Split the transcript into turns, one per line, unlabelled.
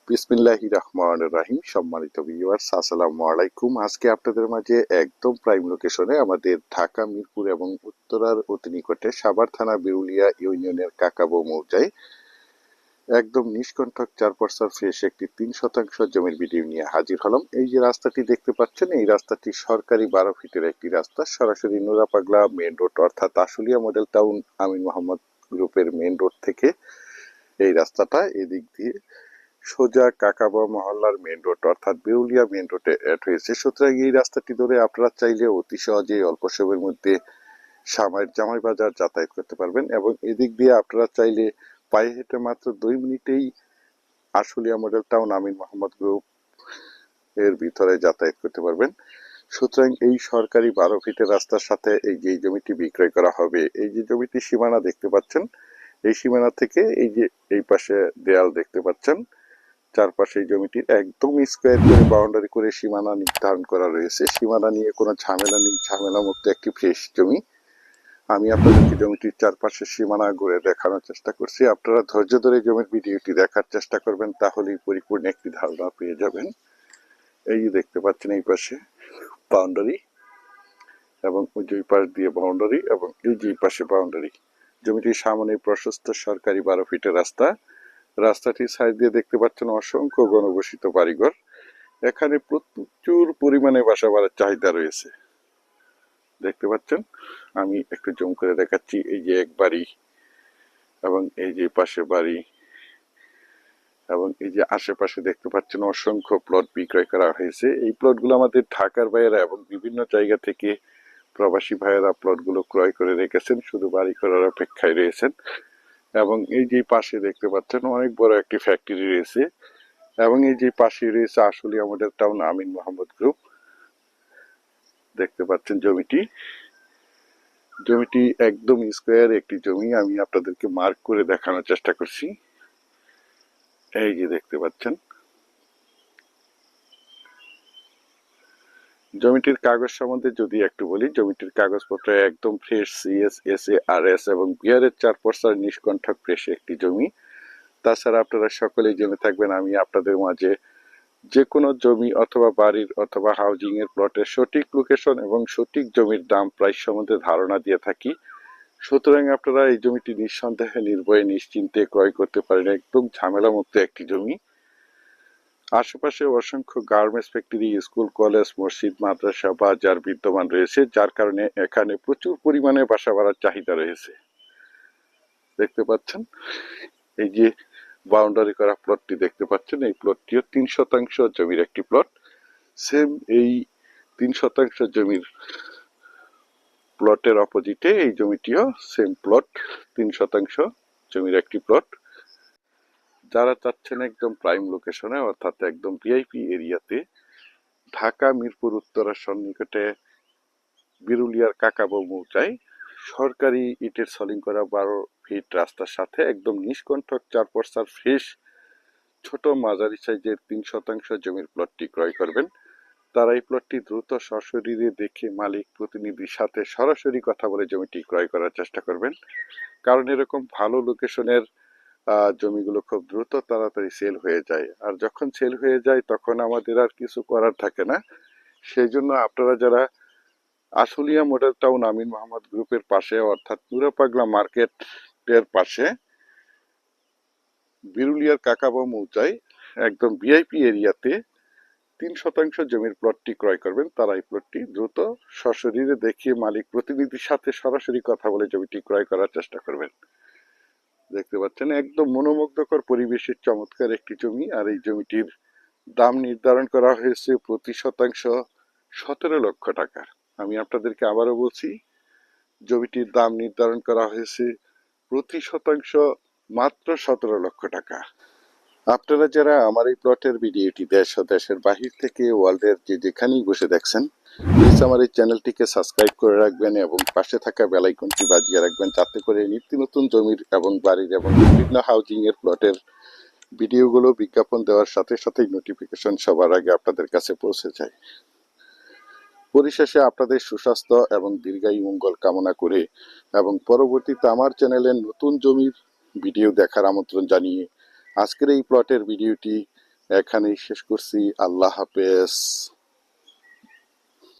বিসমিল্লাহির রহমানির রহিম। সম্মানিত ভিউয়ার্স, আসসালামু আলাইকুম। আজকে আপনাদের মাঝে একদম প্রাইম লোকেশনে আমাদের ঢাকা মিরপুর এবং উত্তরার অতি নিকটে সাভার থানা বিরুলিয়া ইউনিয়নের কাকাবো মৌজায় একদম নিষ্কণ্ঠক 4% ফ্রেশ একটি 3% জমির ভিডিও নিয়ে হাজির হলাম। এই যে রাস্তাটি দেখতে পাচ্ছেন, এই রাস্তাটি সরকারি 12 ফিটের একটি রাস্তা, সরাসরি নুরাপাগলা মেন রোড অর্থাৎ আশুলিয়া মডেল টাউন আমিন মোহাম্মদ গ্রুপের মেন রোড থেকে এই রাস্তাটা এদিক দিয়ে সোজা কাকাবা মহল্লার মেন রোড অর্থাৎ বিরুলিয়া মেন রোডে অ্যাড হয়েছে। সুতরাং এই রাস্তাটি ধরে আপনারা চাইলে অতি সহজেই অল্প সময়ের মধ্যে জামাই বাজার যাতায়াত করতে পারবেন এবং এদিক দিয়ে আপনারা চাইলে পায়ে হেঁটে মাত্র 2 মিনিটেই আশুলিয়া মডেল টাউন আমিন মোহাম্মদ গ্রুপ এর ভিতরে যাতায়াত করতে পারবেন। সুতরাং এই সরকারি 12 ফিটের রাস্তার সাথে এই যে জমিটি বিক্রয় করা হবে, এই যে জমিটির সীমানা দেখতে পাচ্ছেন, এই সীমানা থেকে এই যে এই পাশে দেয়াল দেখতে পাচ্ছেন, চারপাশে এই জমিটির একদম স্কোয়ার করে বাউন্ডারি করে সীমানা নির্ধারণ করা রয়েছে। সীমানা নিয়ে কোনো ঝামেলা নেই, ঝামেলা মুক্ত একটি ফ্রেশ জমি। আমি আপনাদেরকে জমিটির চারপাশে সীমানা ঘুরে দেখানোর চেষ্টা করছি। আপনারা ধৈর্য ধরে জমির ভিডিওটি দেখার চেষ্টা করবেন, তাহলেই পরিপূর্ণ একটি ধারণা পেয়ে যাবেন। এই যে দেখতে পাচ্ছেন এই পাশে বাউন্ডারি এবং ওই যে পাশ দিয়ে বাউন্ডারি এবং এই যে পাশে বাউন্ডারি। জমিটির সামনে প্রশস্ত সরকারি 12 ফিটের রাস্তা। রাস্তাটির সাইড দিয়ে দেখতে পাচ্ছেন অসংখ্য ঘনবসিত বাড়িঘর। এখানে প্রচুর পরিমাণে বাসা বাড়ার চাহিদা রয়েছে। দেখতে পাচ্ছেন, আমি একটু জুম করে দেখাচ্ছি। এই যে এক বাড়ি এবং এই যে পাশে বাড়ি এবং এই যে আশেপাশে দেখতে পাচ্ছেন অসংখ্য প্লট বিক্রয় করা হয়েছে। এই প্লটগুলো আমাদের ঢাকার ভাইয়েরা এবং বিভিন্ন জায়গা থেকে প্রবাসী ভাইয়েরা প্লটগুলো ক্রয় করে রেখেছেন, শুধু বাড়ি করার অপেক্ষায় রয়েছেন। এবং এই যে পাশে দেখতে পাচ্ছেন অনেক বড় একটি ফ্যাক্টরি রয়েছে এবং এই যে পাশে রয়েছে আশুলিয়া মডেল টাউন আমিন মোহাম্মদ গ্রুপ। দেখতে পাচ্ছেন জমিটি একদম স্কোয়ার একটি জমি। আমি আপনাদেরকে মার্ক করে দেখানোর চেষ্টা করছি। এই যে দেখতে পাচ্ছেন, জমিটির কাগজ সম্বন্ধে যদি একটু বলি, জমিটির কাগজপত্র একদম ফ্রেশ, সিএস, এসএ, আরএস এবং বিহারের 4% নিষ্কণ্ঠক ফ্রেশ একটি জমি। তাছাড়া আপনারা সকলেই জেনে থাকবেন, আমি আপনাদের মাঝে যে কোনো জমি অথবা বাড়ির অথবা হাউজিং এর প্লটের সঠিক লোকেশন এবং সঠিক জমির দাম প্রাইস সম্বন্ধে ধারণা দিয়ে থাকি। সুতরাং আপনারা এই জমিটি নিঃসন্দেহে নির্ভয়ে নিশ্চিন্তে ক্রয় করতে পারেন। একদম ঝামেলা মুক্ত একটি জমি। আশেপাশে অসংখ্য গার্মেন্টস ফ্যাক্টরি, স্কুল, কলেজ, মসজিদ, মাদ্রাসা, বাজার বিদ্যমান রয়েছে, যার কারণে এখানে প্রচুর পরিমাণে বাসা বাড়ার চাহিদা রয়েছে। দেখতে পাচ্ছেন এই যে বাউন্ডারি করা প্লটটি দেখতে পাচ্ছেন, এই প্লটটিও 3% জমির একটি প্লট। সেম এই 3% জমির প্লটের অপোজিটে এই জমিটিও সেম প্লট, 3% জমির একটি প্লট। যারা চাচ্ছেন একদম প্রাইম লোকেশনে অর্থাৎ একদম ভিআইপি এরিয়াতে, ঢাকা মিরপুর উত্তরার সন্নিকটে বিরুলিয়ার কাকাবো মৌজায় সরকারি ইটের সলিং করা 12 ফিট রাস্তার সাথে একদম নিষ্কণ্ঠক 4% ফ্রেশ ছোট মাঝারি সাইজের 3% জমির প্লটটি ক্রয় করবেন। তারা এই প্লটটি দ্রুত সশরীরে দেখে মালিক প্রতিনিধির সাথে সরাসরি কথা বলে জমিটি ক্রয় করার চেষ্টা করবেন। কারণ এরকম ভালো লোকেশনের জমিগুলো খুব দ্রুত তাড়াতাড়ি সেল হয়ে যায়, আর যখন সেল হয়ে যায় তখন আমাদের আর কিছু করার থাকে না। সেই জন্য আপনারা যারা আশুলিয়া মডেল টাউন আমিন মোহাম্মদ গ্রুপের পাশে অর্থাৎ নুরাপাগলা মার্কেটের পাশে বিরুলিয়ার কাকাবো মৌজায় একদম ভিআইপি এরিয়াতে 3% জমির প্লটটি ক্রয় করবেন, তারা এই প্লটটি দ্রুত সশরীরে দেখিয়ে মালিক প্রতিনিধির সাথে সরাসরি কথা বলে জমিটি ক্রয় করার চেষ্টা করবেন। দেখতে পাচ্ছেন একদম মনোমুগ্ধকর পরিবেশের চমৎকার একটি জমি, আর এই জমিটির দাম নির্ধারণ করা হয়েছে প্রতি শতাংশ 17 লক্ষ টাকা। আমি আপনাদেরকে আবারও বলছি, জমিটির দাম নির্ধারণ করা হয়েছে প্রতি শতাংশ মাত্র 17 লক্ষ টাকা। আপনারা যারা আমার এই প্লটের ভিডিওটি দেশ ও দেশের বাহির থেকে ওয়ার্ল্ডের যেখানেই বসে দেখছেন, প্লিজ আমার এই চ্যানেলটিকে সাবস্ক্রাইব করে রাখবেন এবং পাশে থাকা বেল আইকনটি বাজিয়ে রাখবেন, যাতে করে নিত্য নতুন জমির এবং বাড়ির এবং বিভিন্ন হাউজিং এর প্লটের ভিডিওগুলো বিজ্ঞাপন দেওয়ার সাথে সাথেই নোটিফিকেশন সবার আগে আপনাদের কাছে পৌঁছে যায়। পরিশেষে আপনাদের সুস্বাস্থ্য এবং দীর্ঘায়ু মঙ্গল কামনা করে এবং পরবর্তীতে আমার চ্যানেলের নতুন জমির ভিডিও দেখার আমন্ত্রণ জানিয়ে আজকের এই প্লটের ভিডিওটি এখানেই শেষ করছি। আল্লাহ হাফেজ।